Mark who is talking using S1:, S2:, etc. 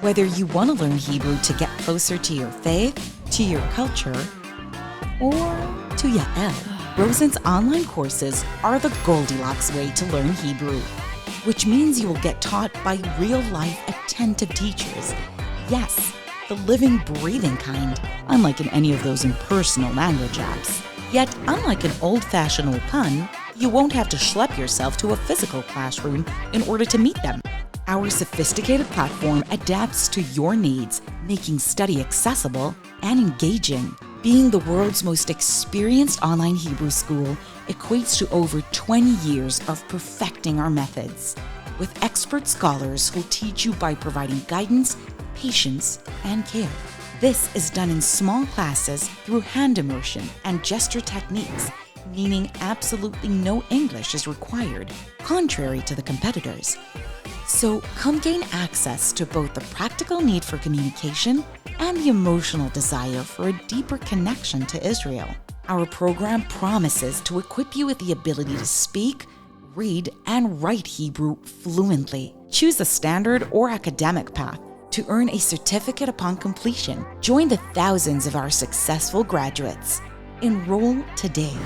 S1: Whether you want to learn Hebrew to get closer to your faith, to your culture, or to Yael, Rosen's online courses are the Goldilocks way to learn Hebrew, which means you will get taught by real-life attentive teachers. Yes, the living, breathing kind, unlike in any of those impersonal language apps. Yet, unlike an old-fashioned Ulpan, you won't have to schlep yourself to a physical classroom in order to meet them. Our sophisticated platform adapts to your needs, making study accessible and engaging. Being the world's most experienced online Hebrew school equates to over 20 years of perfecting our methods, with expert scholars who'll teach you by providing guidance, patience, and care. This is done in small classes through hand immersion and gesture techniques, meaning absolutely no English is required, contrary to the competitors. So come gain access to both the practical need for communication and the emotional desire for a deeper connection to Israel. Our program promises to equip you with the ability to speak, read, and write Hebrew fluently. Choose a standard or academic path to earn a certificate upon completion. Join the thousands of our successful graduates. Enroll today.